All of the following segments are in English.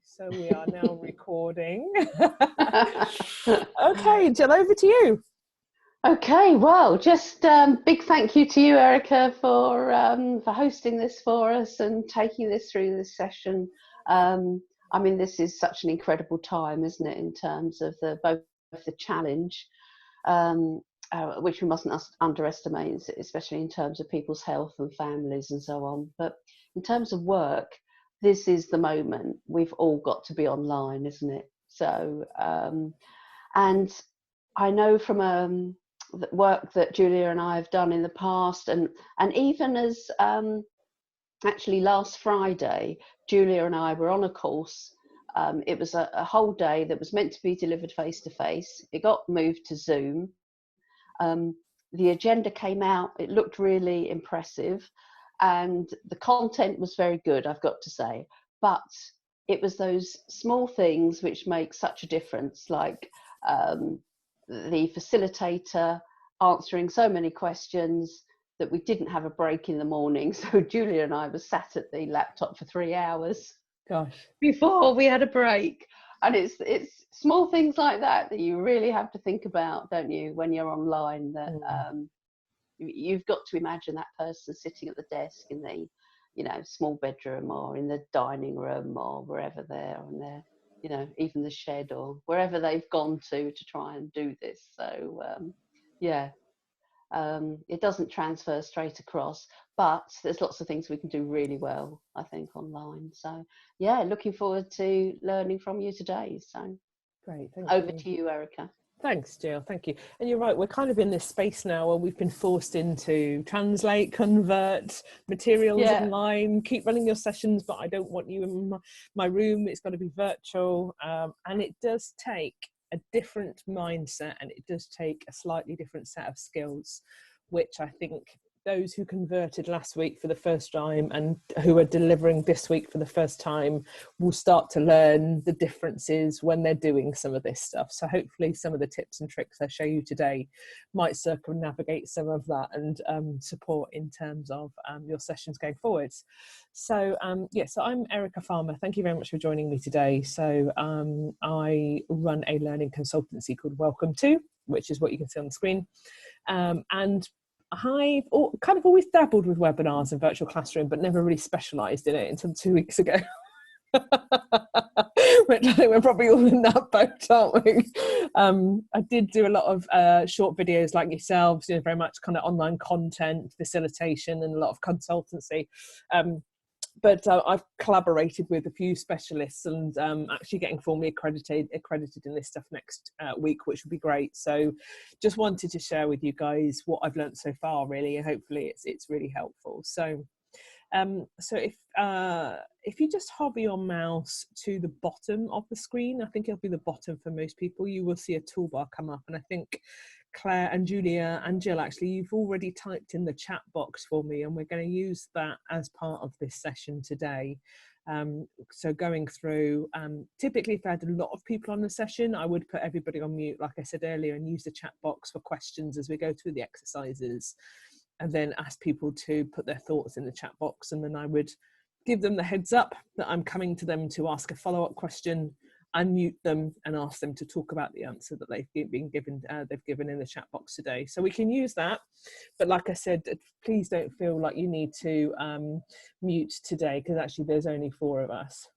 So we are now recording. Okay, Jill, over to you. Okay, well, just big thank you to you, Erica, for hosting this for us and taking this through this session. I mean, this is such an incredible time, isn't it, in terms of both the challenge, which we mustn't underestimate, especially in terms of people's health and families and so on. But in terms of work, this is the moment. We've all got to be online, isn't it? So, and I know from the work that Julia and I have done in the past, and even as actually last Friday, Julia and I were on a course. It was a whole day that was meant to be delivered face to face. It got moved to Zoom. The agenda came out. It looked really impressive, and the content was very good, I've got to say. But it was those small things which make such a difference, like the facilitator answering so many questions that we didn't have a break in the morning. So Julia and I were sat at the laptop for 3 hours. Gosh. Before we had a break. And it's small things like that that you really have to think about, don't you, when you're online, that you've got to imagine that person sitting at the desk in the, small bedroom or in the dining room or wherever they're on there. Even the shed or wherever they've gone to try and do this. So, it doesn't transfer straight across, but there's lots of things we can do really well, I think, online. So, yeah, looking forward to learning from you today. So, great. Over to you, Erica. Thanks, Jill. Thank you. And you're right, we're kind of in this space now where we've been forced into translate, convert materials online, keep running your sessions, but I don't want you in my room. It's got to be virtual. And it does take a different mindset, and it does take a slightly different set of skills, which I think those who converted last week for the first time and who are delivering this week for the first time will start to learn the differences when they're doing some of this stuff. So hopefully some of the tips and tricks I show you today might circumnavigate some of that and support in terms of your sessions going forwards. So so I'm Erica Farmer. Thank you very much for joining me today. So I run a learning consultancy called Welcome To, which is what you can see on the screen. And I've kind of always dabbled with webinars and virtual classroom, but never really specialised in it until 2 weeks ago. Which I think we're probably all in that boat, aren't we? I did do a lot of short videos like yourselves, very much kind of online content, facilitation, and a lot of consultancy. But I've collaborated with a few specialists and actually getting formally accredited in this stuff next week, which would be great. So just wanted to share with you guys what I've learned so far, really, and hopefully it's really helpful. So if you just hover your mouse to the bottom of the screen, I think it'll be the bottom for most people, you will see a toolbar come up. And I think Claire and Julia and Jill, actually, you've already typed in the chat box for me, and we're going to use that as part of this session today. So going through, typically if I had a lot of people on the session, I would put everybody on mute, like I said earlier, and use the chat box for questions as we go through the exercises, and then ask people to put their thoughts in the chat box, and then I would give them the heads up that I'm coming to them to ask a follow-up question, unmute them and ask them to talk about the answer that they've given in the chat box today. So we can use that, but like I said, please don't feel like you need to mute today, because actually there's only 4 of us.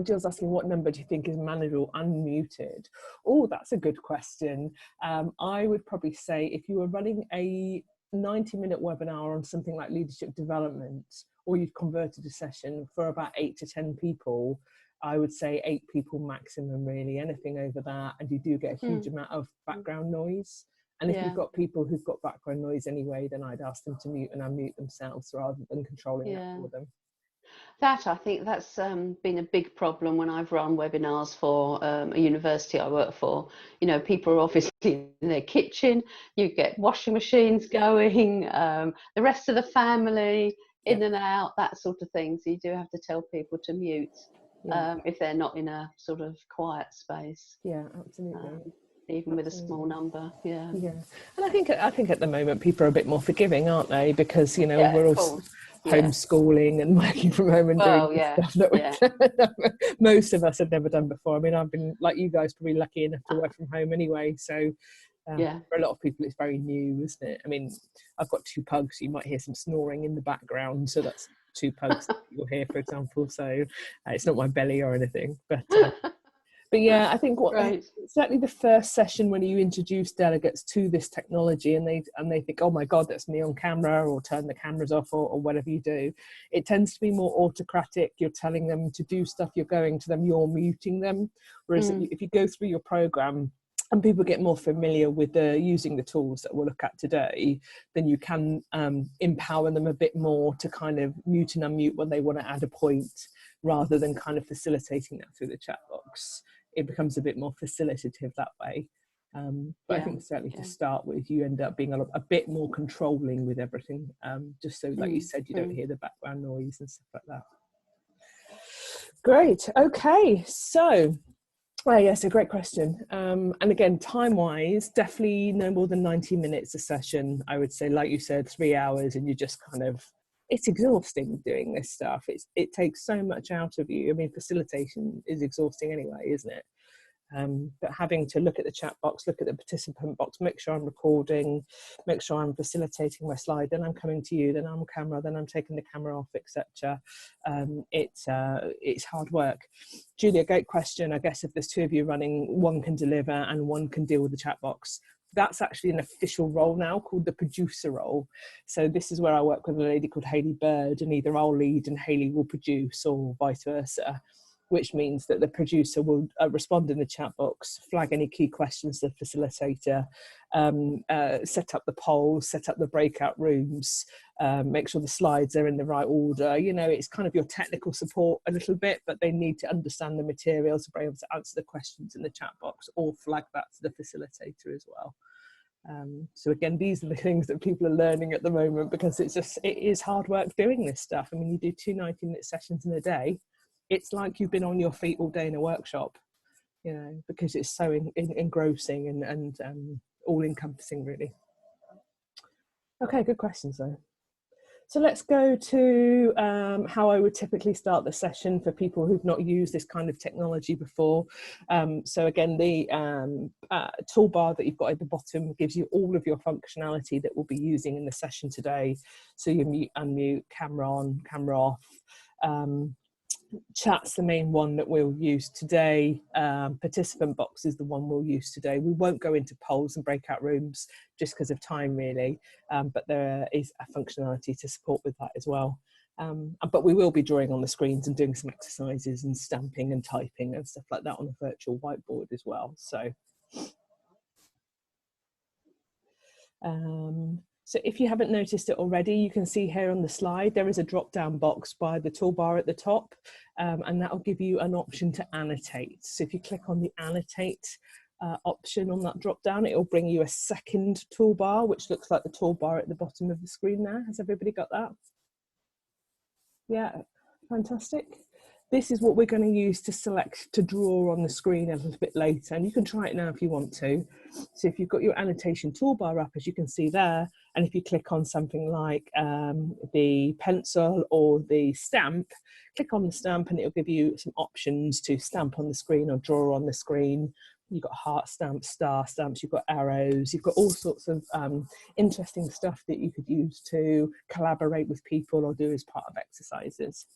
Jill's asking, what number do you think is manageable unmuted? Oh, that's a good question. I would probably say if you were running a 90-minute webinar on something like leadership development, or you've converted a session for about 8 to 10 people, I would say 8 people maximum, really. Anything over that, and you do get a huge amount of background noise. And if you've got people who've got background noise anyway, then I'd ask them to mute and unmute themselves rather than controlling that for them. I think that's been a big problem when I've run webinars for a university I work for. People are obviously in their kitchen, you get washing machines going, the rest of the family in and out, that sort of thing. So you do have to tell people to mute if they're not in a sort of quiet space. Yeah, absolutely. even with a small number. Yeah. Yeah, and I think at the moment people are a bit more forgiving, aren't they? Because Yeah, we're of all course. Yeah. homeschooling and working from home and doing Well, yeah. stuff that Yeah. most of us had never done before. I mean, I've been like you guys, probably lucky enough to work from home anyway. So Yeah. for a lot of people, it's very new, isn't it? I mean, I've got 2 pugs. So you might hear some snoring in the background, so that's 2 pugs that you'll hear, for example. So it's not my belly or anything, but yeah, I think Right. certainly the first session when you introduce delegates to this technology and they think, oh my God, that's me on camera, or turn the cameras off, or whatever you do, it tends to be more autocratic. You're telling them to do stuff, you're going to them, you're muting them. Whereas if you go through your program and people get more familiar with using the tools that we'll look at today, then you can empower them a bit more to kind of mute and unmute when they want to add a point, rather than kind of facilitating that through the chat box. It becomes a bit more facilitative that way. But I think certainly to start with, you end up being a bit more controlling with everything, just so, like you said, you don't hear the background noise and stuff like that. Great. Okay. So, yes, a great question. And again, time-wise, definitely no more than 90 minutes a session. I would say, like you said, 3 hours, and you just kind of, it's exhausting doing this stuff. It takes so much out of you. I mean, facilitation is exhausting anyway, isn't it? But having to look at the chat box, look at the participant box, make sure I'm recording, make sure I'm facilitating my slide, then I'm coming to you, then I'm on camera, then I'm taking the camera off, etc. It's hard work. Julia, great question. I guess if there's 2 of you running, one can deliver and one can deal with the chat box. That's actually an official role now called the producer role. So this is where I work with a lady called Hayley Bird, and either I'll lead and Hayley will produce, or vice versa, which means that the producer will respond in the chat box, flag any key questions to the facilitator, set up the polls, set up the breakout rooms, make sure the slides are in the right order. It's kind of your technical support a little bit, but they need to understand the materials to be able to answer the questions in the chat box, or flag that to the facilitator as well. So again, these are the things that people are learning at the moment, because it is hard work doing this stuff. I mean, you do 2 90-minute sessions in a day. It's like you've been on your feet all day in a workshop, because it's so engrossing and all-encompassing, really. Okay, good questions, though. So let's go to how I would typically start the session for people who've not used this kind of technology before. So again, the toolbar that you've got at the bottom gives you all of your functionality that we'll be using in the session today. So you mute, unmute, camera on, camera off. Chat's the main one that we'll use today. Participant box is the one we'll use today. We won't go into polls and breakout rooms just because of time, really, but there is a functionality to support with that as well. But we will be drawing on the screens and doing some exercises and stamping and typing and stuff like that on a virtual whiteboard as well. So if you haven't noticed it already, you can see here on the slide, there is a drop-down box by the toolbar at the top, and that will give you an option to annotate. So if you click on the annotate option on that drop-down, it will bring you a second toolbar, which looks like the toolbar at the bottom of the screen there. Has everybody got that? Yeah, fantastic. This is what we're going to use to draw on the screen a little bit later, and you can try it now if you want to. So if you've got your annotation toolbar up, as you can see there, and if you click on something like the pencil or the stamp, click on the stamp and it'll give you some options to stamp on the screen or draw on the screen. You've got heart stamps, star stamps, you've got arrows, you've got all sorts of interesting stuff that you could use to collaborate with people or do as part of exercises.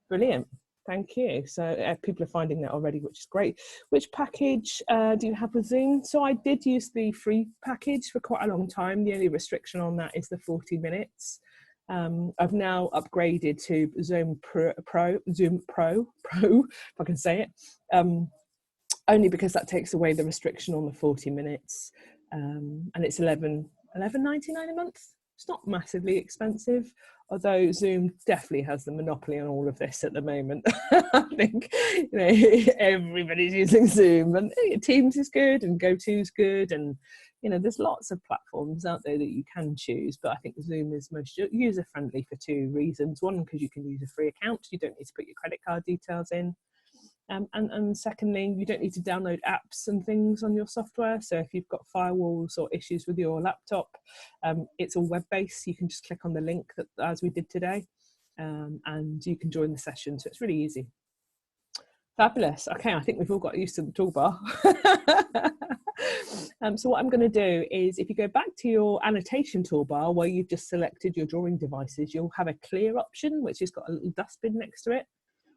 Brilliant, thank you. So people are finding that already, which is great. Which package do you have with Zoom? So I did use the free package for quite a long time. The only restriction on that is the 40 minutes. I've now upgraded to Zoom Pro, if I can say it, only because that takes away the restriction on the 40 minutes. And it's $11.99 a month. It's not massively expensive, although Zoom definitely has the monopoly on all of this at the moment. I think everybody's using Zoom, and Teams is good and GoTo is good, and there's lots of platforms out there that you can choose, but I think Zoom is most user-friendly for 2 reasons. One, because you can use a free account, you don't need to put your credit card details in. And secondly, you don't need to download apps and things on your software. So if you've got firewalls or issues with your laptop, it's all web-based. You can just click on the link that, as we did today, and you can join the session. So it's really easy. Fabulous. Okay, I think we've all got used to the toolbar. So what I'm going to do is, if you go back to your annotation toolbar where you've just selected your drawing devices, you'll have a clear option, which has got a little dustbin next to it,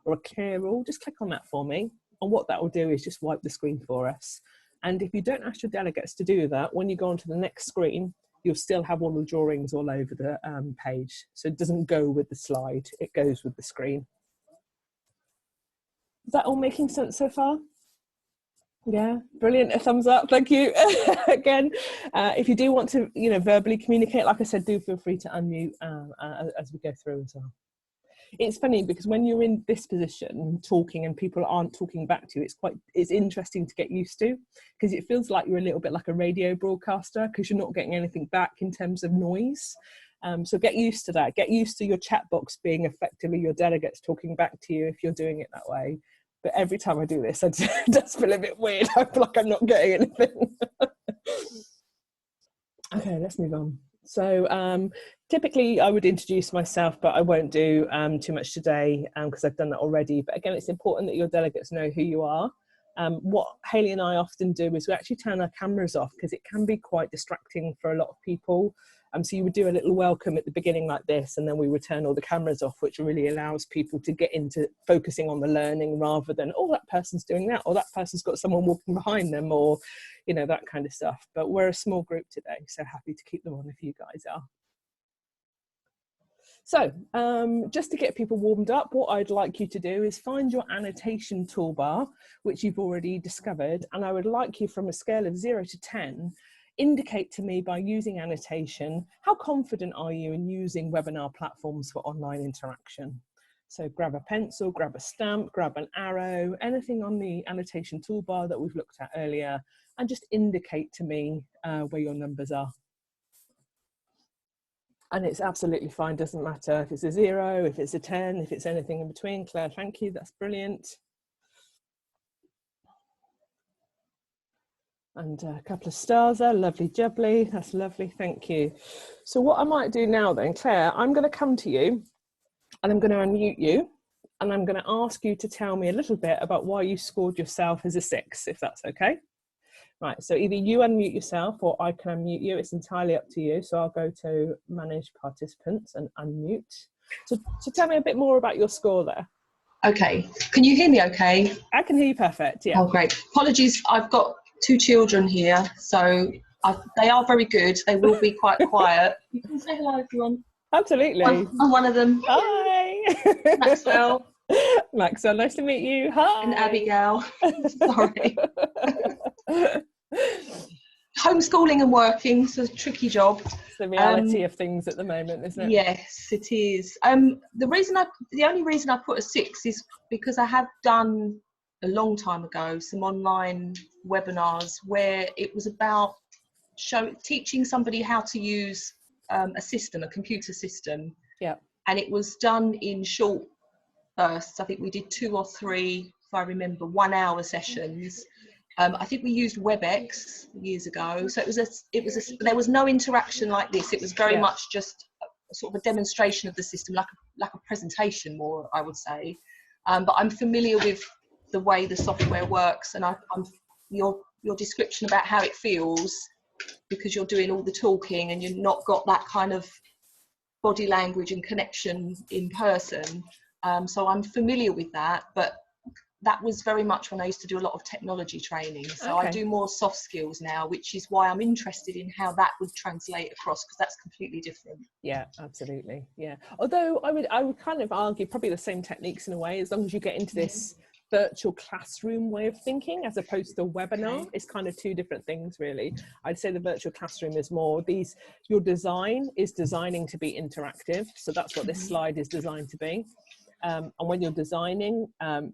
or a clear all. Just click on that for me. And what that will do is just wipe the screen for us. And if you don't ask your delegates to do that, when you go on to the next screen, you'll still have all the drawings all over the page. So it doesn't go with the slide, it goes with the screen. Is that all making sense so far? Yeah, brilliant. A thumbs up. Thank you. Again, if you do want to, verbally communicate, like I said, do feel free to unmute as we go through as well. It's funny because when you're in this position talking and people aren't talking back to you, it's interesting to get used to, because it feels like you're a little bit like a radio broadcaster, because you're not getting anything back in terms of noise. So get used to that. Get used to your chat box being effectively your delegates talking back to you if you're doing it that way. But every time I do this, I just feel a bit weird. I feel like I'm not getting anything. Okay, let's move on. So typically I would introduce myself, but I won't do too much today because I've done that already. But again, it's important that your delegates know who you are. What Hayley and I often do is we actually turn our cameras off, because it can be quite distracting for a lot of people. So you would do a little welcome at the beginning like this, and then we would turn all the cameras off, which really allows people to get into focusing on the learning rather than, oh, that person's doing that, or that person's got someone walking behind them, or, that kind of stuff. But we're a small group today, so happy to keep them on if you guys are. So just to get people warmed up, what I'd like you to do is find your annotation toolbar, which you've already discovered, and I would like you, from a scale of 0 to 10, indicate to me by using annotation, how confident are you in using webinar platforms for online interaction? So grab a pencil, grab a stamp, grab an arrow, anything on the annotation toolbar that we've looked at earlier, and just indicate to me where your numbers are. And it's absolutely fine, doesn't matter if it's a 0, if it's a 10, if it's anything in between. Claire, thank you, that's brilliant. And a couple of stars there, lovely jubbly, that's lovely, thank you. So what I might do now then, Claire, I'm going to come to you and I'm going to unmute you, and I'm going to ask you to tell me a little bit about why you scored yourself as a 6, if that's okay. Right, so either you unmute yourself or I can unmute you, it's entirely up to you. So I'll go to manage participants and unmute. So tell me a bit more about your score there. Okay, can you hear me okay? I can hear you perfect, yeah. Oh, great. Apologies, I've got 2 children here, so they are very good. They will be quite quiet. You can say hello if you want. Absolutely. I'm one of them. Hi. Maxwell. Maxwell, nice to meet you. Hi. And Abigail. Sorry. Homeschooling and working is a tricky job. It's the reality of things at the moment, isn't it? Yes, it is. The only reason I put a 6 is because I have done a long time ago some online webinars where it was about teaching somebody how to use a computer system. Yeah. And it was done in short bursts. I think we did 2 or 3, if I remember, 1-hour sessions. I think we used WebEx years ago. So there was no interaction like this. It was very much just a sort of a demonstration of the system, like a presentation more, I would say. But I'm familiar with the way the software works, and your description about how it feels, because you're doing all the talking and you've not got that kind of body language and connection in person. So I'm familiar with that, but that was very much when I used to do a lot of technology training. So okay. I do more soft skills now, which is why I'm interested in how that would translate across, because that's completely different. Yeah, absolutely. Yeah. Although I would kind of argue probably the same techniques in a way, as long as you get into this virtual classroom way of thinking as opposed to a webinar. It's kind of 2 different things, really. I'd say the virtual classroom is more your design is designing to be interactive. So that's what this slide is designed to be. And when you're designing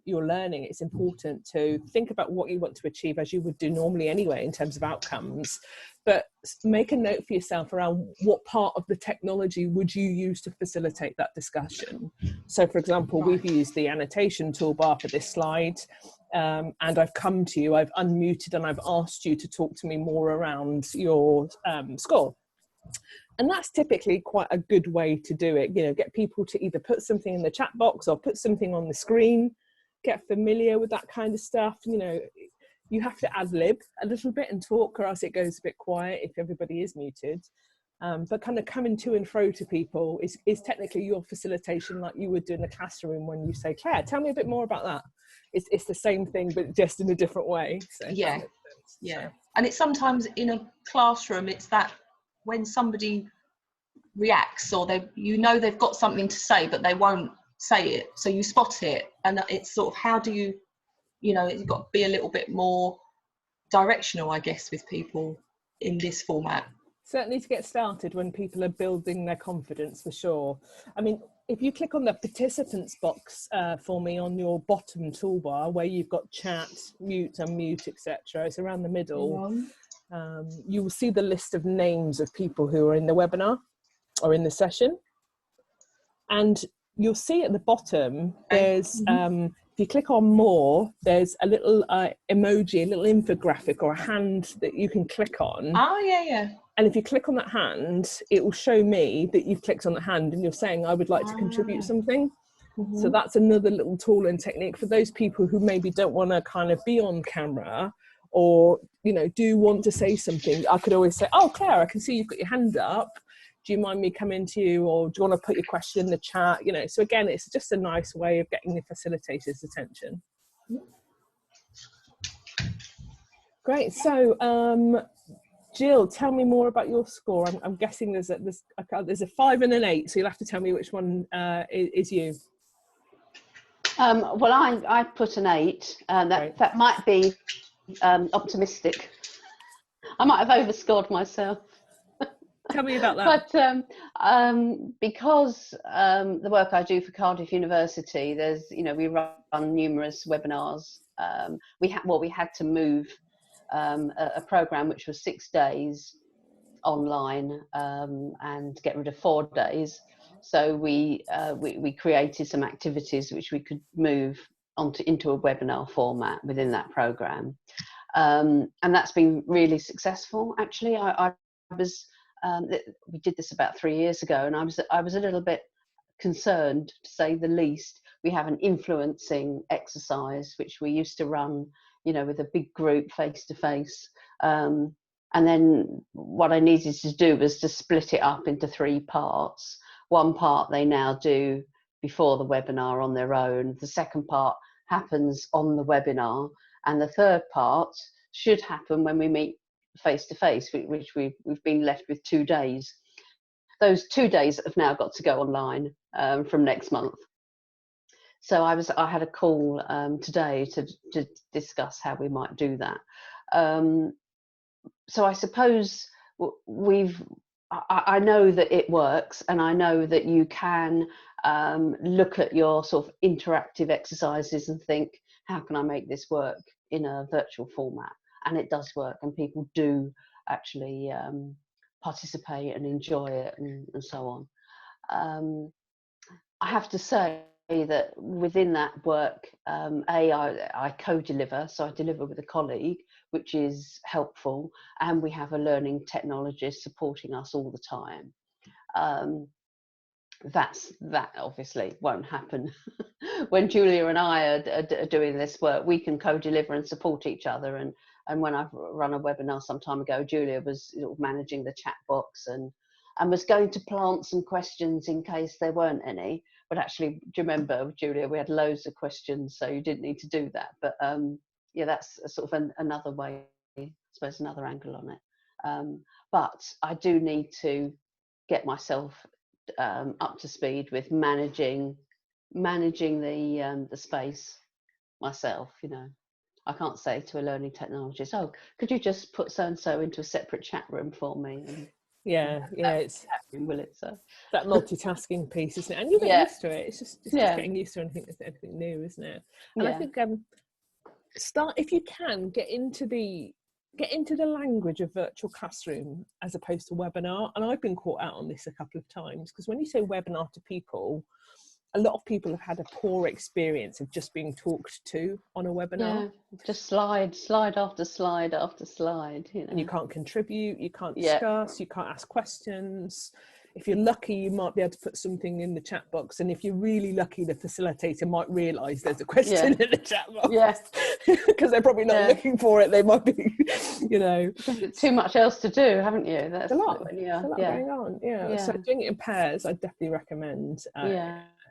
your learning, it's important to think about what you want to achieve, as you would do normally anyway in terms of outcomes, but make a note for yourself around what part of the technology would you use to facilitate that discussion. So for example, we've used the annotation toolbar for this slide, and I've come to you, I've unmuted and I've asked you to talk to me more around your score. And that's typically quite a good way to do it. You know, get people to either put something in the chat box or put something on the screen, get familiar with that kind of stuff. You know, you have to ad lib a little bit and talk, or else it goes a bit quiet if everybody is muted. But kind of coming to and fro to people is technically your facilitation, like you would do in the classroom when you say, Claire, tell me a bit more about that. It's the same thing, but just in a different way. So yeah, yeah. And it's sometimes in a classroom, it's that when somebody reacts, or they've got something to say, but they won't say it. So you spot it, and it's sort of, how do you, you've got to be a little bit more directional, I guess, with people in this format. Certainly to get started when people are building their confidence, for sure. I mean, if you click on the participants box for me on your bottom toolbar, where you've got chat, mute, unmute, etc., it's around the middle. You will see the list of names of people who are in the webinar or in the session. And you'll see at the bottom, there's, if you click on more, there's a little emoji, a little infographic or a hand that you can click on. Oh, yeah. And if you click on that hand, it will show me that you've clicked on the hand and you're saying, I would like to contribute something. So that's another little tool and technique for those people who maybe don't want to kind of be on camera, or, do want to say something. I could always say, oh, Claire, I can see you've got your hand up. Do you mind me coming to you? Or do you want to put your question in the chat? So again, it's just a nice way of getting the facilitator's attention. Great. So, Jill, tell me more about your score. I'm guessing there's a 5 and an 8, so you'll have to tell me which one is you. Well, I put an 8. That might be optimistic. I might have overscored myself. Tell me about that. But because the work I do for Cardiff University, we run numerous webinars. We had to move a program which was 6 days online and get rid of 4 days. So we created some activities which we could move into a webinar format within that program, and that's been really successful. Actually, we did this about 3 years ago, and I was a little bit concerned, to say the least. We have an influencing exercise which we used to run, with a big group face to face. And then what I needed to do was to split it up into 3 parts. One part they now do before the webinar on their own. The second part happens on the webinar. And the third part should happen when we meet face to face, which we've been left with 2 days. Those 2 days have now got to go online from next month. So I had a call today to discuss how we might do that. So I suppose I know that it works, and I know that you can look at your sort of interactive exercises and think, how can I make this work in a virtual format? And it does work, and people do actually participate and enjoy it, and so on. I have to say that within that work, I co-deliver, so I deliver with a colleague, which is helpful, and we have a learning technologist supporting us all the time. That obviously won't happen when Julia and I are doing this work. We can co-deliver and support each other, and when I've run a webinar some time ago, Julia was managing the chat box and was going to plant some questions in case there weren't any. But actually, do you remember, Julia, we had loads of questions, so you didn't need to do that. But yeah, that's a sort of another way, I suppose, another angle on it. But I do need to get myself up to speed with managing the space myself. I can't say to a learning technologist, oh, could you just put so and so into a separate chat room for me? And Yeah, it's will it? So that multitasking piece, isn't it? And you get yeah, used to it. It's just getting used to anything new, isn't it? And I think start, if you can, get into the language of virtual classroom as opposed to webinar. And I've been caught out on this a couple of times, because when you say webinar to people, a lot of people have had a poor experience of just being talked to on a webinar. Just slide after slide after slide, you know. And you can't contribute, you can't discuss, you can't ask questions. If you're lucky, you might be able to put something in the chat box, and if you're really lucky, the facilitator might realise there's a question in the chat box. Because they're probably not looking for it. They might be, you know, too much else to do, haven't you? That's a lot. There's a lot going on. So doing it in pairs, I definitely recommend.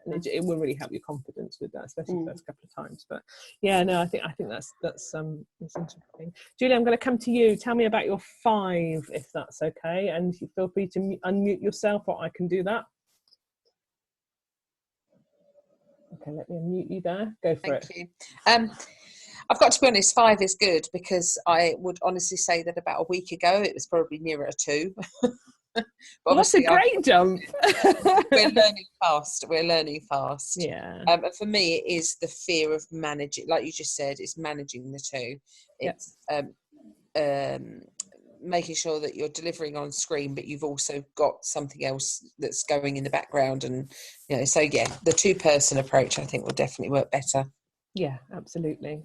And it will really help your confidence with that, especially the first couple of times. But I think that's interesting. Julie, I'm going to come to you. Tell me about your 5, if that's okay, and you feel free to unmute yourself, or I can do that. Okay, let me unmute you there. Go for it. Thank you. I've got to be honest, 5 is good, because I would honestly say that about a week ago it was probably nearer a 2. Well, that's a great jump. We're learning fast. Yeah. And for me, it is the fear of managing, like you just said, it's managing the two. It's making sure that you're delivering on screen, but you've also got something else that's going in the background. And, you know, so the 2-person approach, I think, will definitely work better. Yeah, absolutely.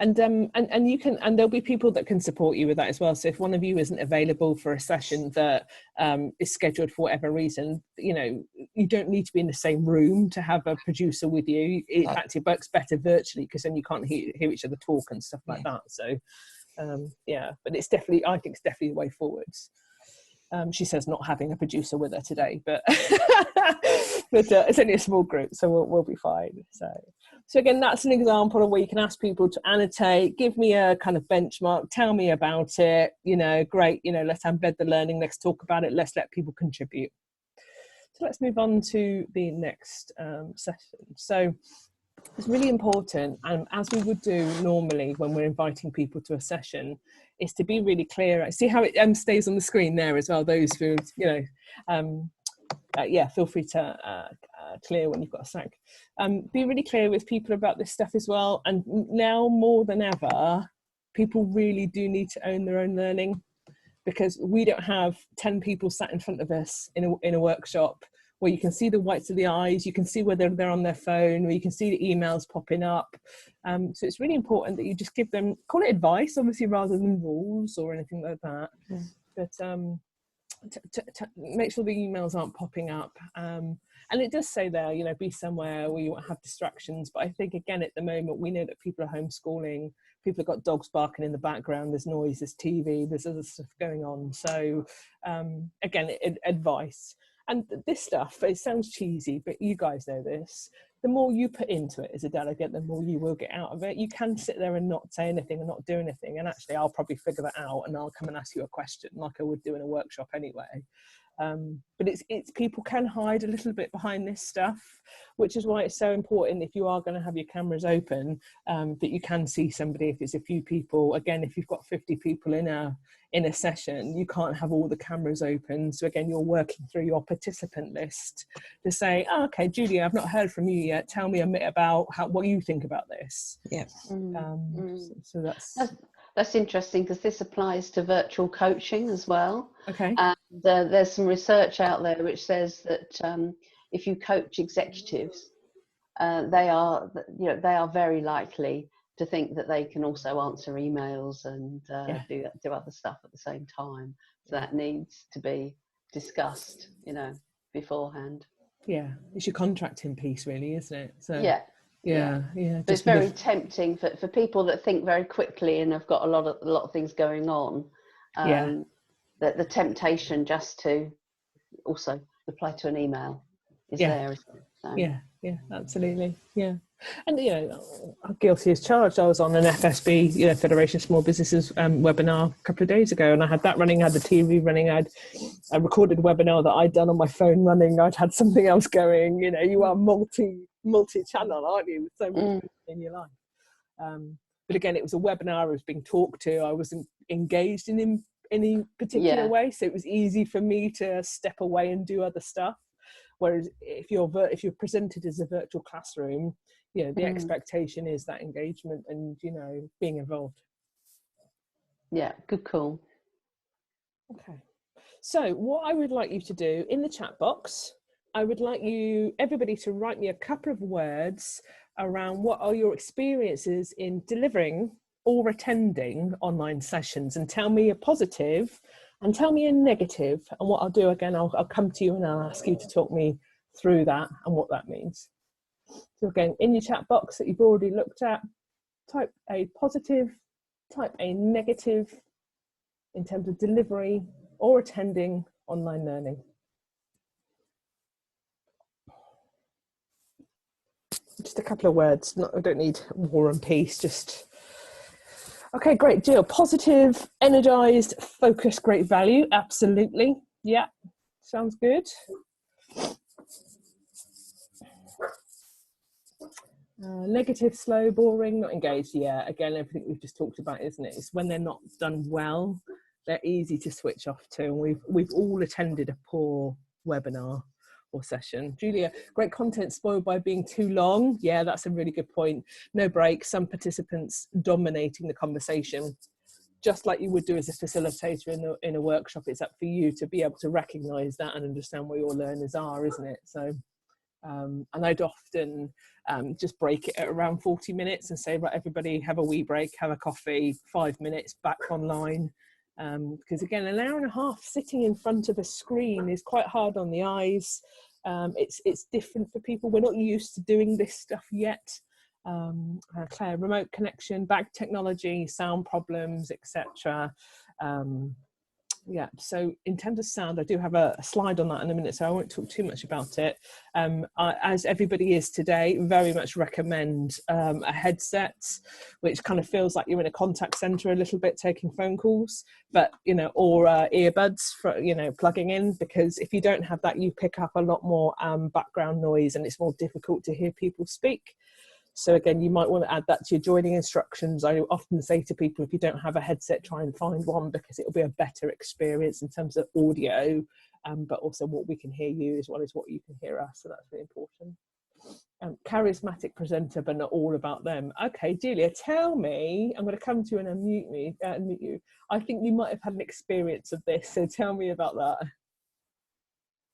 And you can, and there'll be people that can support you with that as well. So if one of you isn't available for a session that is scheduled for whatever reason, you know, you don't need to be in the same room to have a producer with you. In fact, it works better virtually, because then you can't hear each other talk and stuff like that. So but it's definitely, I think it's definitely the way forwards. She says not having a producer with her today, but it's only a small group, so we'll be fine. So again, that's an example of where you can ask people to annotate, give me a kind of benchmark, tell me about it, you know, great, you know, let's embed the learning, let's talk about it, let's let people contribute. So let's move on to the next session. So it's really important, and as we would do normally when we're inviting people to a session, is to be really clear. See how it stays on the screen there as well, those who, you know, feel free to clear when you've got a sec. Be really clear with people about this stuff as well. And now more than ever, people really do need to own their own learning, because we don't have 10 people sat in front of us in a workshop where you can see the whites of the eyes, you can see whether they're on their phone, or you can see the emails popping up. So it's really important that you just give them, call it advice, obviously, rather than rules or anything like that. But to make sure the emails aren't popping up. And it does say there, you know, be somewhere where you won't have distractions. But I think, again, at the moment, we know that people are homeschooling, people have got dogs barking in the background, there's noise, there's TV, there's other stuff going on. So again, advice. And this stuff, it sounds cheesy, but you guys know this. The more you put into it as a delegate, the more you will get out of it. You can sit there and not say anything and not do anything. And actually, I'll probably figure that out, and I'll come and ask you a question like I would do in a workshop anyway. But it's people can hide a little bit behind this stuff, which is why it's so important, if you are going to have your cameras open, that you can see somebody. If it's a few people, again, if you've got 50 people in a session, you can't have all the cameras open. So again, you're working through your participant list to say, oh, okay, Julie, I've not heard from you yet. Tell me a bit about what you think about this. Yeah. So that's interesting, because this applies to virtual coaching as well. Okay. And there's some research out there which says that if you coach executives, they are very likely to think that they can also answer emails and do other stuff at the same time. So that needs to be discussed, you know, beforehand. Yeah, it's your contracting piece, really, isn't it? So yeah. But it's very tempting for people that think very quickly and have got a lot of things going on. That the temptation just to also reply to an email is there, isn't it? So. Yeah, absolutely. Yeah. And, you know, I'm guilty as charged. I was on an FSB, you know, Federation of Small Businesses webinar a couple of days ago, and I had that running, I had the TV running, I had a recorded webinar that I'd done on my phone running, I'd had something else going. You know, you are multi-channel, aren't you, with so much in your life. But again, it was a webinar, I was being talked to, I wasn't engaged in any particular Yeah. way, so it was easy for me to step away and do other stuff. Whereas if you're presented as a virtual classroom, you know, the expectation is that engagement and, you know, being involved. Yeah, good call. Okay. So what I would like you to do in the chat box, I would like everybody to write me a couple of words around what are your experiences in delivering or attending online sessions, and tell me a positive and tell me a negative. And what I'll do again, I'll come to you and I'll ask you to talk me through that and what that means. So again, in your chat box that you've already looked at, type a positive, type a negative in terms of delivery or attending online learning. Just a couple of words. I don't need war and peace, just... Okay, great. Jill, positive, energized, focused, great value. Absolutely. Yeah, sounds good. Negative, slow, boring, not engaged. Yeah, again, everything we've just talked about, isn't it? It's when they're not done well, they're easy to switch off to. And we've all attended a poor webinar or session. Julia, great content spoiled by being too long. Yeah, that's a really good point. No break, some participants dominating the conversation. Just like you would do as a facilitator in a workshop, it's up for you to be able to recognise that and understand where your learners are, isn't it? So, and I'd often just break it at around 40 minutes and say, right, everybody have a wee break, have a coffee, 5 minutes, back online. Because again, an hour and a half sitting in front of a screen is quite hard on the eyes. It's different for people. We're not used to doing this stuff yet. Claire, remote connection, bag technology, sound problems, etc. Yeah, so in terms of sound, I do have a slide on that in a minute, so I won't talk too much about it. As everybody is today, very much recommend a headset, which kind of feels like you're in a contact center a little bit taking phone calls, but, you know, or earbuds for, you know, plugging in, because if you don't have that, you pick up a lot more background noise and it's more difficult to hear people speak. So again, you might want to add that to your joining instructions. I often say to people, if you don't have a headset, try and find one, because it'll be a better experience in terms of audio, but also what we can hear you as well as what you can hear us. So that's really important. Charismatic presenter, but not all about them. Okay, Julia, tell me, I'm going to come to you and unmute you. I think you might have had an experience of this, so tell me about that.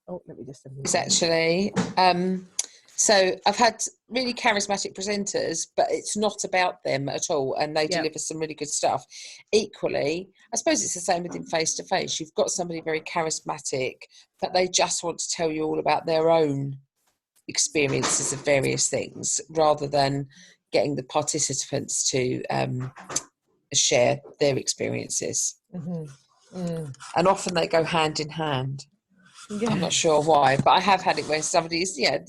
Oh, let me just... It's actually... So I've had really charismatic presenters, but it's not about them at all, and they deliver some really good stuff. Equally, I suppose it's the same within face-to-face. You've got somebody very charismatic, but they just want to tell you all about their own experiences of various things, rather than getting the participants to share their experiences. And often they go hand in hand. Yeah. I'm not sure why, but I have had it where somebody's, they have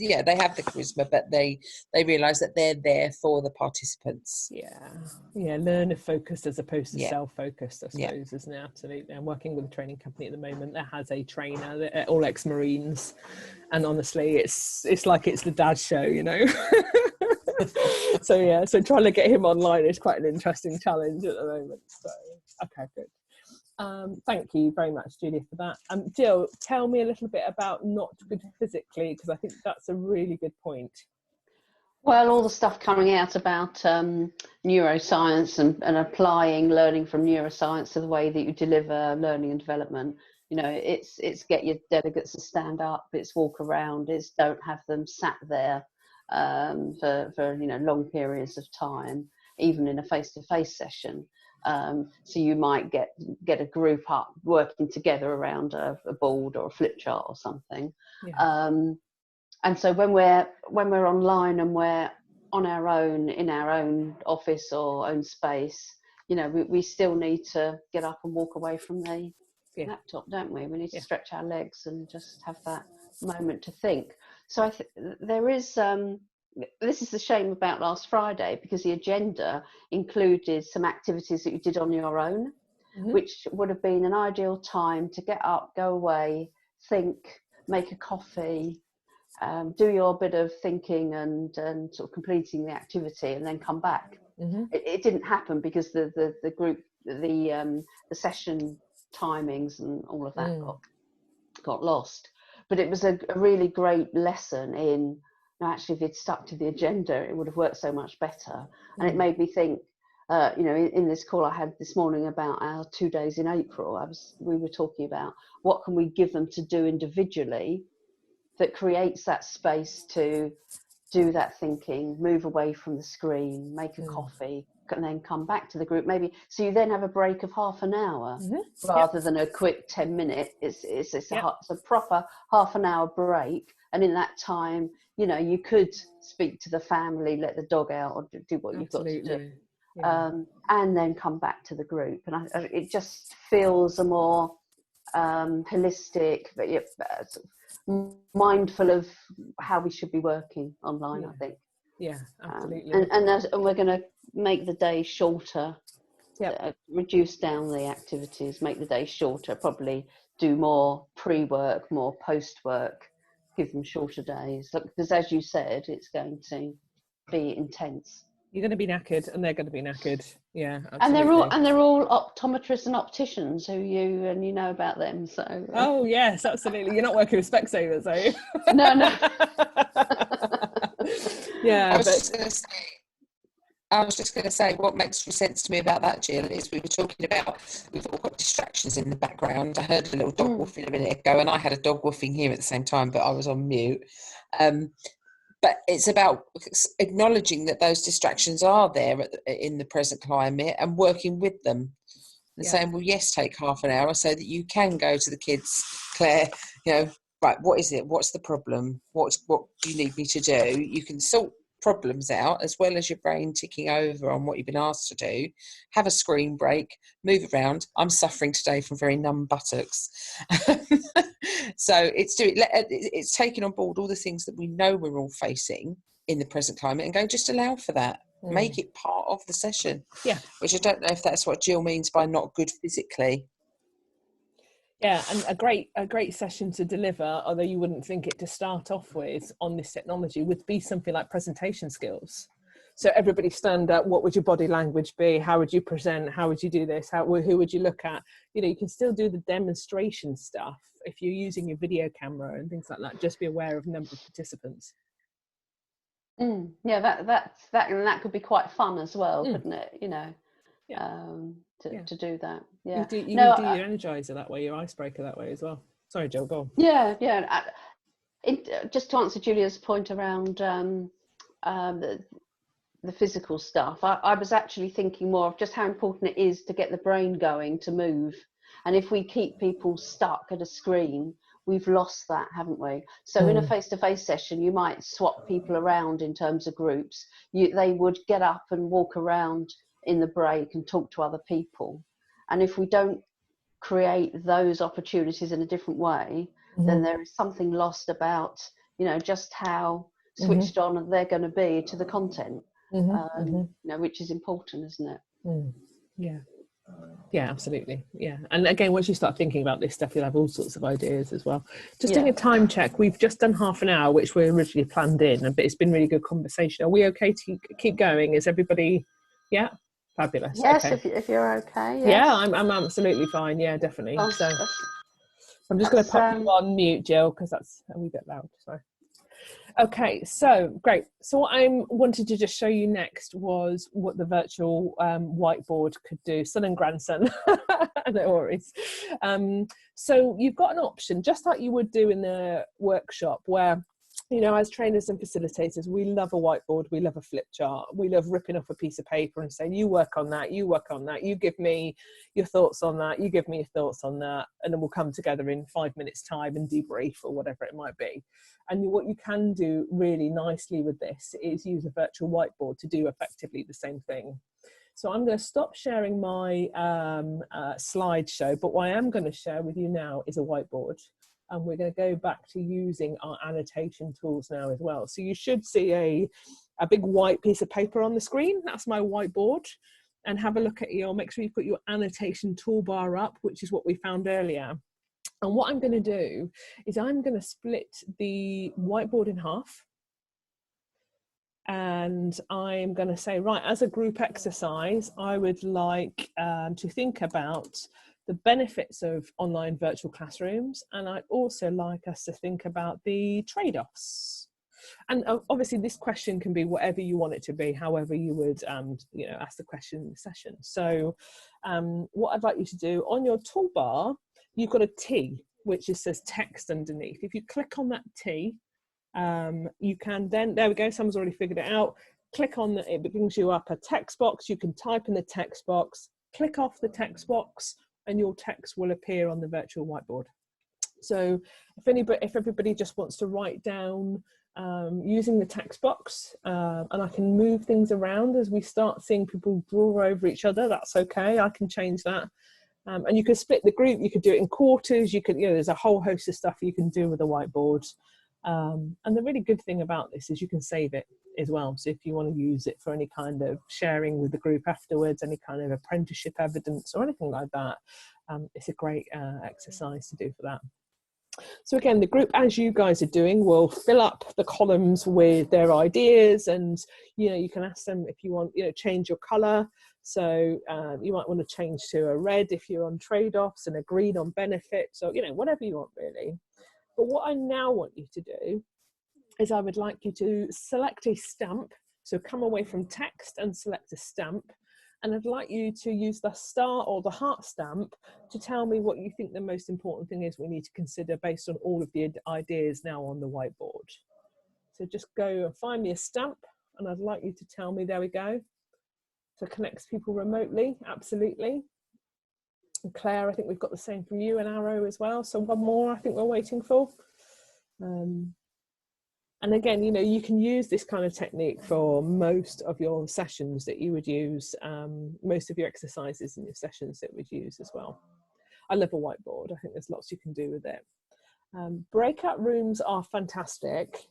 the charisma, but they realise that they're there for the participants. Yeah, learner focused as opposed to self-focused, I suppose, isn't it? Absolutely. I'm working with a training company at the moment that has a trainer, they're all ex-Marines, and honestly, it's like it's the dad show, you know. So trying to get him online is quite an interesting challenge at the moment. So, okay, good. Thank you very much, Julia, for that. Jill, tell me a little bit about not good physically, because I think that's a really good point. Well, all the stuff coming out about neuroscience and applying learning from neuroscience to the way that you deliver learning and development. You know, it's get your delegates to stand up, it's walk around, it's don't have them sat there for you know, long periods of time, even in a face-to-face session. So you might get a group up working together around a board or a flip chart or something. And so when we're online and we're on our own in our own office or own space, you know, we still need to get up and walk away from the laptop, don't we? We need to stretch our legs and just have that moment to think. So there is this is the shame about last Friday, because the agenda included some activities that you did on your own, which would have been an ideal time to get up, go away, think, make a coffee, do your bit of thinking and sort of completing the activity, and then come back. It didn't happen because the group, the session timings and all of that got lost. But it was a really great lesson in, actually, if you'd stuck to the agenda, it would have worked so much better. And it made me think, in this call I had this morning about our 2 days in April, we were talking about what can we give them to do individually that creates that space to do that thinking, move away from the screen, make a coffee, and then come back to the group. Maybe so you then have a break of half an hour rather than a quick 10-minute. It's a proper half an hour break, and in that time, you could speak to the family, let the dog out, or do what you've got to do. And then come back to the group, and it just feels a more holistic, but sort of mindful of how we should be working online. I think. Yeah, absolutely. And we're going to make the day shorter. Reduce down the activities, make the day shorter. Probably do more pre-work, more post-work. Give them shorter days, because as you said, it's going to be intense. You're going to be knackered, and they're going to be knackered. Yeah, absolutely. And they're all optometrists and opticians who you know about them. So. Oh yes, absolutely. You're not working with Specsavers, are you? No. Yeah, I was just going to say, what makes sense to me about that, Jill, is we were talking about, we've all got distractions in the background. I heard a little dog woofing a minute ago, and I had a dog woofing here at the same time, but I was on mute. But it's about acknowledging that those distractions are there in the present climate and working with them. And saying, well, yes, take half an hour so that you can go to the kids, Claire, right, what is it? What's the problem? What do you need me to do? You can sort problems out as well as your brain ticking over on what you've been asked to do. Have a screen break, move around. I'm suffering today from very numb buttocks. So it's taking on board all the things that we know we're all facing in the present climate and go, just allow for that. Make it part of the session. Yeah. Which I don't know if that's what Jill means by not good physically. Yeah, and a great session to deliver, although you wouldn't think it to start off with on this technology, would be something like presentation skills. So everybody stand up, what would your body language be? How would you present? How would you do this? Who would you look at? You can still do the demonstration stuff if you're using your video camera and things like that. Just be aware of number of participants. Yeah, that could be quite fun as well, couldn't it? To do that. Yeah. You do your energizer that way, your icebreaker that way as well. Sorry, Jill, go on. Yeah. Just to answer Julia's point around the physical stuff, I was actually thinking more of just how important it is to get the brain going to move. And if we keep people stuck at a screen, we've lost that, haven't we? So in a face-to-face session, you might swap people around in terms of groups. They would get up and walk around in the break and talk to other people. And if we don't create those opportunities in a different way, then there is something lost about, just how switched on they're going to be to the content, which is important, isn't it? Yeah, absolutely. Yeah. And again, once you start thinking about this stuff, you'll have all sorts of ideas as well. Just doing a time check. We've just done half an hour, which we originally planned in, but it's been really good conversation. Are we okay to keep going? Is everybody, fabulous? Yes, okay. if you're okay. Yes. Yeah, I'm absolutely fine. Yeah, definitely. So I'm just going to pop you on mute, Jill, because that's a wee bit loud. So. Okay, so great. So what I wanted to just show you next was what the virtual whiteboard could do. Son and grandson, no worries. So you've got an option, just like you would do in the workshop, where as trainers and facilitators, we love a whiteboard, we love a flip chart, we love ripping off a piece of paper and saying, you work on that, you give me your thoughts on that, you give me your thoughts on that, and then we'll come together in 5 minutes time and debrief or whatever it might be. And what you can do really nicely with this is use a virtual whiteboard to do effectively the same thing. So I'm going to stop sharing my slideshow, but what I am going to share with you now is a whiteboard. And we're going to go back to using our annotation tools now as well. So you should see a big white piece of paper on the screen. That's my whiteboard. And have a look at make sure you put your annotation toolbar up, which is what we found earlier. And what I'm going to do is I'm going to split the whiteboard in half. And I'm going to say, right, as a group exercise, I would like to think about the benefits of online virtual classrooms, and I'd also like us to think about the trade-offs. And obviously this question can be whatever you want it to be, however you would you know, ask the question in the session. So what I'd like you to do, on your toolbar you've got a T which just says text underneath. If you click on that T, you can then, there we go, someone's already figured it out, click on it, it brings you up a text box. You can type in the text box, click off the text box, and your text will appear on the virtual whiteboard. So if everybody just wants to write down using the text box, and I can move things around as we start seeing people draw over each other, that's okay, I can change that. And you can split the group, you could do it in quarters, you could, you know, there's a whole host of stuff you can do with a whiteboard. And the really good thing about this is you can save it as well. So if you want to use it for any kind of sharing with the group afterwards, any kind of apprenticeship evidence or anything like that, it's a great exercise to do for that. So again, the group, as you guys are doing, will fill up the columns with their ideas, and you know, you can ask them if you want, you know, change your color. So you might want to change to a red if you're on trade-offs, and a green on benefits, or you know, whatever you want really. But what I now want you to do is I would like you to select a stamp. So come away from text and select a stamp. And I'd like you to use the star or the heart stamp to tell me what you think the most important thing is we need to consider based on all of the ideas now on the whiteboard. So just go and find me a stamp, and I'd like you to tell me, there we go. So connects people remotely, absolutely. And Claire, I think we've got the same from you, and Arrow as well. So one more I think we're waiting for. And again, you know, you can use this kind of technique for most of your sessions that you would use, most of your exercises in your sessions that we'd use as well. I love a whiteboard. I think there's lots you can do with it. Breakout rooms are fantastic,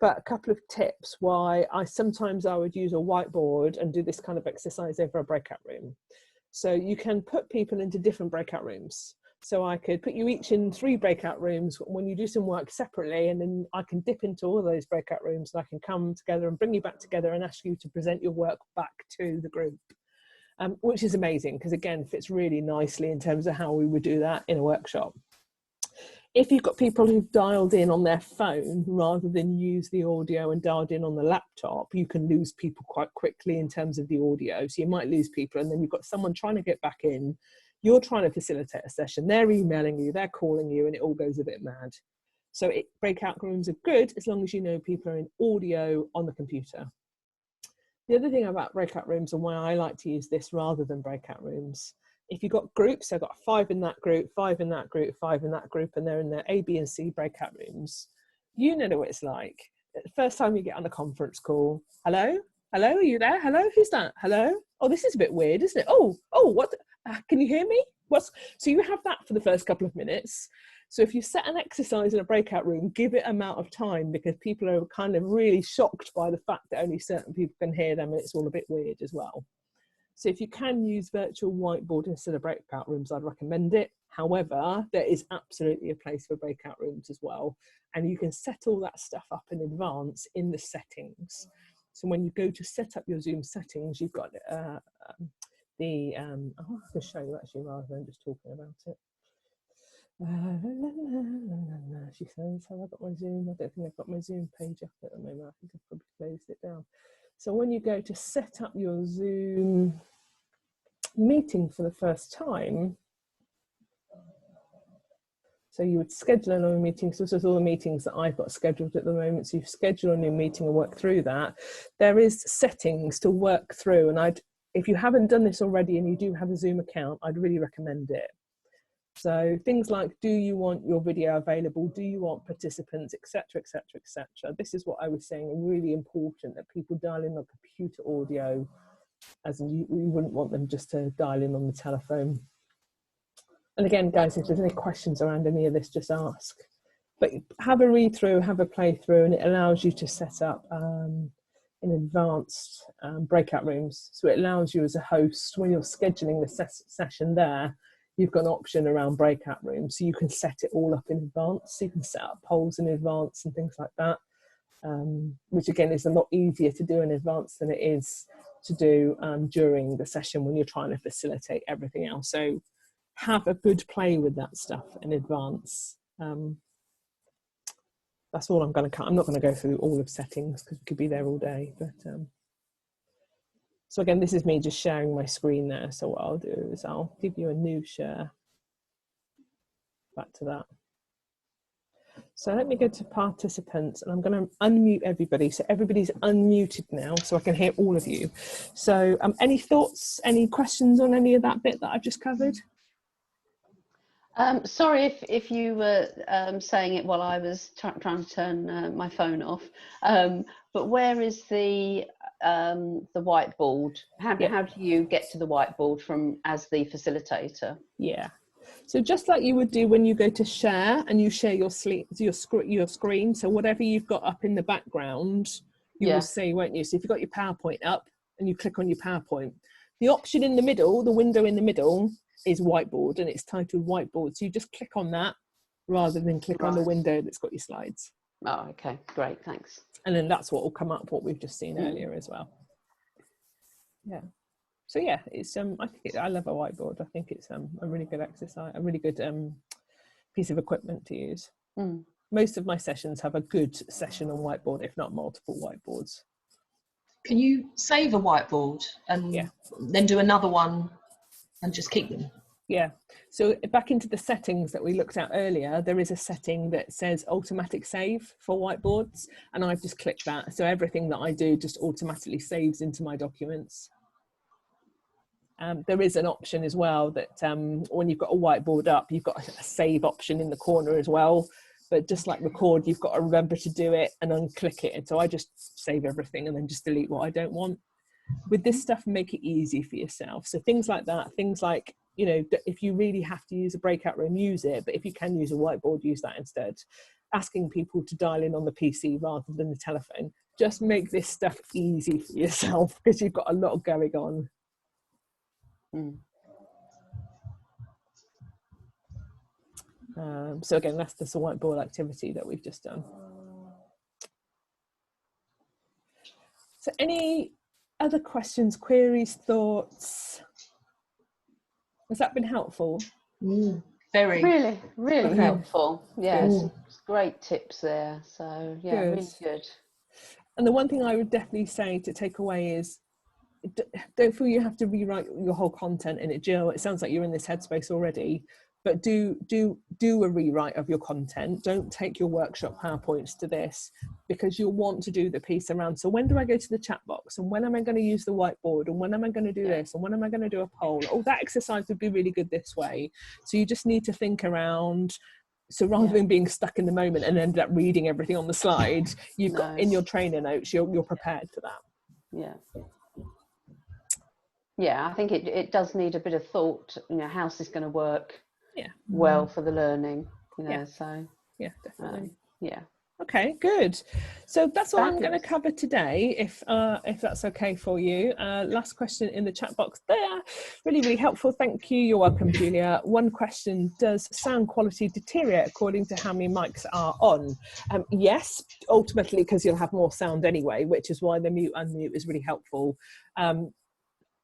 but a couple of tips why sometimes I would use a whiteboard and do this kind of exercise over a breakout room. So you can put people into different breakout rooms. So I could put you each in 3 breakout rooms when you do some work separately, and then I can dip into all of those breakout rooms, and I can come together and bring you back together and ask you to present your work back to the group, which is amazing because again, fits really nicely in terms of how we would do that in a workshop. If you've got people who've dialed in on their phone rather than use the audio and dialed in on the laptop, you can lose people quite quickly in terms of the audio. So you might lose people, and then you've got someone trying to get back in. You're trying to facilitate a session, they're emailing you, they're calling you, and it all goes a bit mad. So breakout rooms are good as long as you know people are in audio on the computer. The other thing about breakout rooms, and why I like to use this rather than breakout rooms, if you've got groups, so I've got 5 in that group, 5 in that group, 5 in that group, and they're in their A, B, and C breakout rooms, you know what it's like. The first time you get on a conference call, hello? Hello, are you there? Hello, who's that? Hello? Oh, this is a bit weird, isn't it? Oh, what? Can you hear me? So you have that for the first couple of minutes. So if you set an exercise in a breakout room, give it amount of time, because people are kind of really shocked by the fact that only certain people can hear them, and it's all a bit weird as well. So if you can use virtual whiteboard instead of breakout rooms, I'd recommend it. However, there is absolutely a place for breakout rooms as well. And you can set all that stuff up in advance in the settings. So when you go to set up your Zoom settings, you've got I can show you actually rather than just talking about it. She says, have I got my Zoom? I don't think I've got my Zoom page up at the moment. I think I've probably closed it down. So when you go to set up your Zoom meeting for the first time, so you would schedule a new meeting. So this is all the meetings that I've got scheduled at the moment. So you schedule a new meeting and work through that. There is settings to work through. And if you haven't done this already and you do have a Zoom account, I'd really recommend it. So things like, do you want your video available? Do you want participants, etc., etc., etc. This is what I was saying, really important that people dial in on computer audio, as in you wouldn't want them just to dial in on the telephone. And again, guys, if there's any questions around any of this, just ask. But have a read through, have a play through, and it allows you to set up in advanced breakout rooms. So it allows you as a host, when you're scheduling the session there, you've got an option around breakout rooms. So you can set it all up in advance. So you can set up polls in advance and things like that, which again is a lot easier to do in advance than it is to do during the session when you're trying to facilitate everything else. So have a good play with that stuff in advance. That's all I'm going to cut. I'm not going to go through all of settings because we could be there all day. But so again, this is me just sharing my screen there. So what I'll do is I'll give you a new share. Back to that. So let me go to participants, and I'm going to unmute everybody. So everybody's unmuted now, so I can hear all of you. So any thoughts, any questions on any of that bit that I've just covered? Sorry if you were saying it while I was trying to turn my phone off. But where is the whiteboard? How do you get to the whiteboard as the facilitator? Yeah. So just like you would do when you go to share and you share your screen. So whatever you've got up in the background, you will see, won't you? So if you've got your PowerPoint up and you click on your PowerPoint, the option in the middle, the window in the middle, is whiteboard, and it's titled whiteboard. So you just click on that rather than click on the window that's got your slides. Oh, okay, great, thanks. And then that's what will come up, what we've just seen earlier as well. Yeah. So yeah, it's I love a whiteboard. I think it's a really good exercise, a really good piece of equipment to use. Most of my sessions have a good session on whiteboard, if not multiple whiteboards. Can you save a whiteboard and then do another one and just keep them? Yeah. So back into the settings that we looked at earlier, there is a setting that says automatic save for whiteboards, and I've just clicked that. So everything that I do just automatically saves into my documents. There is an option as well that when you've got a whiteboard up, you've got a save option in the corner as well. But just like record, you've got to remember to do it and unclick it. And so I just save everything and then just delete what I don't want. With this stuff, make it easy for yourself. So things like that, things like, you know, if you really have to use a breakout room, use it. But if you can use a whiteboard, use that instead. Asking people to dial in on the PC rather than the telephone. Just make this stuff easy for yourself because you've got a lot going on. So again, that's the whiteboard activity that we've just done. So any other questions, queries, thoughts? Has that been helpful? Very. Really helpful. Yes, great tips there. So yeah, really good. And the one thing I would definitely say to take away is, don't feel you have to rewrite your whole content in it, Jill. It sounds like you're in this headspace already, but do a rewrite of your content. Don't take your workshop PowerPoints to this, because you'll want to do the piece around, so when do I go to the chat box, and when am I going to use the whiteboard, and when am I going to do this, and when am I going to do a poll? Oh, that exercise would be really good this way. So you just need to think around. So rather than being stuck in the moment and end up reading everything on the slide, you've got in your trainer notes, you're prepared for that. Yeah, I think it does need a bit of thought, you know, how's this going to work well for the learning, you know, so. Yeah, definitely. Okay, good. So that's all I'm going to cover today, if that's okay for you. Last question in the chat box there. Really, really helpful. Thank you. You're welcome, Julia. One question: does sound quality deteriorate according to how many mics are on? Yes, ultimately, because you'll have more sound anyway, which is why the mute unmute is really helpful.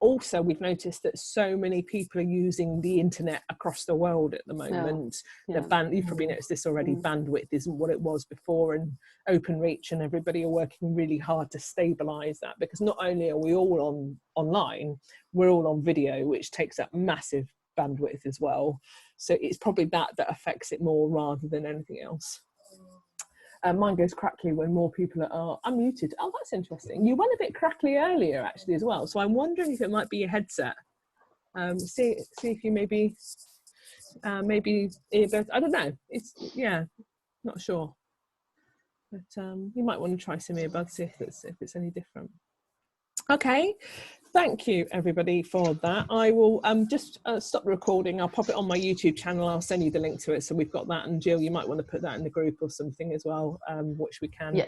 Also, we've noticed that so many people are using the internet across the world at the moment. You've probably noticed this already. Bandwidth isn't what it was before, and OpenReach and everybody are working really hard to stabilize that, because not only are we all online, we're all on video, which takes up massive bandwidth as well. So it's probably that affects it more rather than anything else. Mine goes crackly when more people are unmuted. Oh, that's interesting. You went a bit crackly earlier, actually, as well. So I'm wondering if it might be your headset. See if you maybe earbuds. I don't know. It's not sure. But you might want to try some earbuds, see if it's any different. Okay. Thank you, everybody, for that. I will just stop the recording. I'll pop it on my YouTube channel. I'll send you the link to it, so we've got that. And Jill, you might want to put that in the group or something as well, which we can.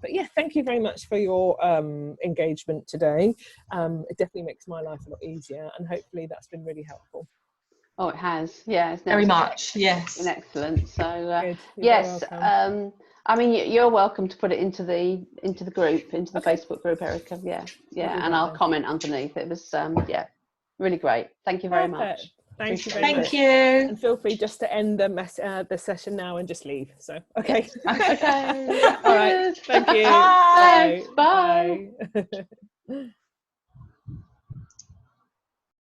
But yeah, thank you very much for your engagement today. It definitely makes my life a lot easier, and hopefully that's been really helpful. Oh, it has. Yeah, it's very much. Yes. Been excellent. So yes. I mean, you're welcome to put it into the group, into the Facebook group, Erica. And I'll comment underneath. It was really great. Thank you very much. Thank you very Thank much. you. And feel free just to end the session now and just leave. So, okay. Okay. All right. Thank you. Bye. Bye. Bye.